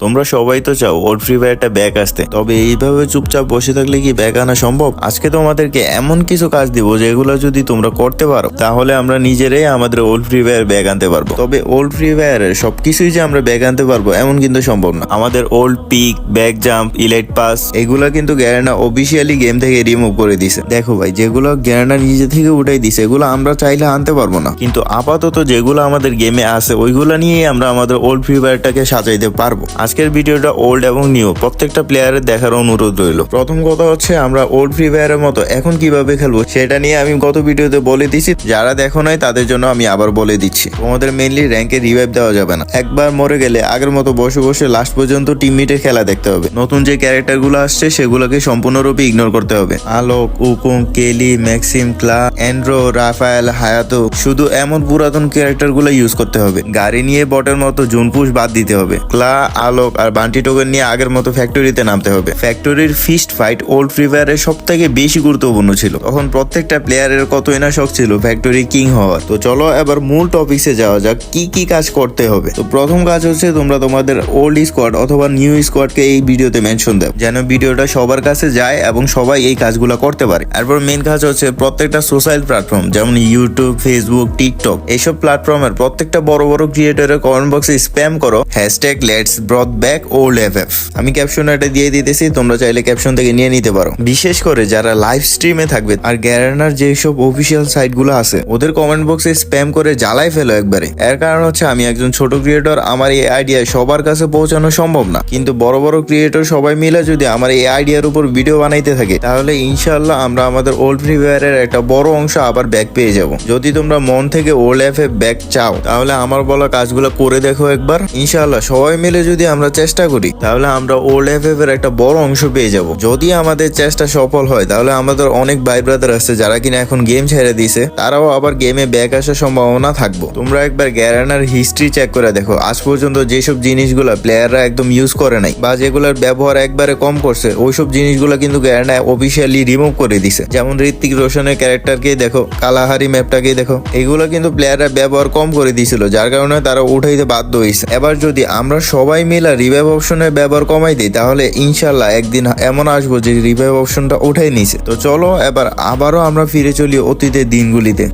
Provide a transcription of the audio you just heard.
তোমরা সবাই তো চাও ওল্ড ফ্রি ফায়ারটা ব্যাক আসতে, তবে এইভাবে চুপচাপ বসে থাকলে কি ব্যাক আনা সম্ভব? আজকে তোমাদেরকে এমন কিছু কাজ দিব যেগুলো যদি তোমরা করতে পারো তাহলে আমরা নিজেরাই আমাদের ওল্ড ফ্রি ফায়ার ব্যাক আনতে পারবো। তবে ওল্ড ফ্রি ফায়ারের সবকিছুই যে আমরা ব্যাক আনতে পারবো এমন কিন্তু সম্ভব না। আমাদের old pick, back jump, elite pass এগুলা কিন্তু গ্যারেনা অফিসিয়ালি গেম থেকে রিমুভ করে দিছে। দেখো ভাই, যেগুলো গ্যারেনা নিজে থেকে উঠাই দিছে এগুলো আমরা চাইলে আনতে পারবো না, কিন্তু আপাতত যেগুলো আমাদের গেমে আছে ওইগুলা নিয়ে আমরা আমাদের ওল্ড ফ্রি ফায়ারটাকে সাজাইতে পারবো। আজকের ভিডিওটা ওল্ড এবং নিউ প্রত্যেকটা প্লেয়ারের দেখার অনুরোধ রইল। প্রথম কথা হচ্ছে আমরা ওল্ড ফ্রি ফায়ারের মতো এখন কিভাবে খেলবো সেটা নিয়ে আমি গত ভিডিওতে বলে দিছি, যারা দেখো নাই তাদের জন্য আমি আবার বলে দিচ্ছি। তোমাদের মেইনলি র্যাঙ্কে রিভাইভ দেওয়া যাবে না। একবার মরে গেলে আগের মতো বসে বসে লাস্ট পর্যন্ত টিমমেটের খেলা দেখতে হবে। নতুন যে ক্যারেক্টার গুলো আসছে সেগুলোকে সম্পূর্ণরূপে ইগনোর করতে হবে। আলোক, উকুং, কেলি, ম্যাক্সিম, ক্লা, এন্ড্রো, রাফায়েল, হায়াতো, শুধু এমন পুরাতন ক্যারেক্টার গুলো ইউজ করতে হবে। গাড়ি নিয়ে বটের মতো জুনপুশ বাদ দিতে হবে। ক্লা, আলোক আর বান্টি টোকেন নিয়ে আগের মতো ফ্যাক্টরিতে নামতে হবে। ফ্যাক্টরির ফিস্ট ফাইট ওল্ড ফ্রি ফায়ারের সব থেকে বেশি গুরুত্বপূর্ণ ছিল। তখন প্রত্যেকটা প্লেয়ারের কতই না শখ ছিল ফ্যাক্টরি কিং হওয়ার। তো চলো এবার মূল টপিক্সে যাওয়া যাক, কি কি কাজ করতে হবে। তো প্রথম কাজ হচ্ছে তোমরা তোমাদের ওল্ড স্কোয়াড অথবা নিউ স্কোয়াডকে এই ভিডিওতে মেনশন দাও, যেন ভিডিওটা সবার কাছে যায় এবং সবাই এই কাজগুলো করতে পারে। এরপর মেন কাজ হচ্ছে প্রত্যেকটা সোশ্যাল প্ল্যাটফর্ম যেমন ইউটিউব, ফেসবুক, টিকটক এইসব প্ল্যাটফর্মের প্রত্যেকটা বড় বড় ক্রিয়েটরের কমেন্ট বক্সে স্প্যাম করো hashtag let's ব্রট back old FF. আমি ক্যাপশনে এটা দিয়ে দিতেছি, তোমরা চাইলে ক্যাপশন থেকে নিয়ে নিতে পারো। বিশেষ করে যারা লাইভ স্ট্রিমে থাকবে আর গ্যারেনার যেসব অফিসিয়াল সাইট গুলো আছে ওদের কমেন্ট বক্সে স্প্যাম করে জ্বালাই ফেলো একবারে। এর কারণ হচ্ছে আমি একজন ছোট ক্রিয়েটর, আমার এই আইডিয়া সবার কাছে পৌঁছানো সম্ভব না, কিন্তু বড় বড় ক্রিয়েটর সবাই মিলে যদি আমার এই আইডিয়ার উপর ভিডিও বানাইতে থাকে তাহলে ইনশাল্লাহ আমরা আমাদের ওল্ড ফ্রি ফায়ারের একটা বড় অংশ আবার ব্যাক পেয়ে যাব। যদি তোমরা মন থেকে ওল্ড এফএফ ব্যাক চাও তাহলে আমার বলা কাজগুলো করে দেখো একবার। ইনশাল্লাহ সবাই মিলে যদি আমরা চেষ্টা করি তাহলে আমরা ওল্ড এফএফ এর একটা বড় অংশ পেয়ে যাব। যদি আমাদের চেষ্টা সফল হয় তাহলে আমাদের অনেক ভাই ব্রাদার আছে যারা কিনা এখন গেম ছেড়ে দিছে, তারাও আবার গেমে ব্যাক আসার সম্ভাবনা থাকবো। তোমরা একবার গ্যারেনার হিস্ট্রি চেক করে দেখো, আজ পর্যন্ত যেসব জিনিসগুলো প্লেয়াররা একদম ইউজ করে নাই বা যেগুলোর ব্যবহার একবারে কম করছে ওইসব জিনিসগুলো কিন্তু গ্যারেনা অফিসিয়ালি রিমুভ করে দিছে। যেমন ঋত্বিক রোশনের ক্যারেক্টারকেই দেখো, কালাহারি ম্যাপটাকেই দেখো, এগুলো কিন্তু প্লেয়াররা ব্যবহার কম করে দিছিল, যার কারণে তারা উঠাইতে বাধ্য হয়েছে। এবার যদি আমরা সবাই মিলে রিভাইভ অপশনের ব্যবহার কমাই দিই তাহলে ইনশাল্লাহ একদিন এমন আসবো যে রিভাইভ অপশনটা উঠাই নিছে। তো চলো এবার আবারও আমরা ফিরে চলি অতীতের দিনগুলিতে।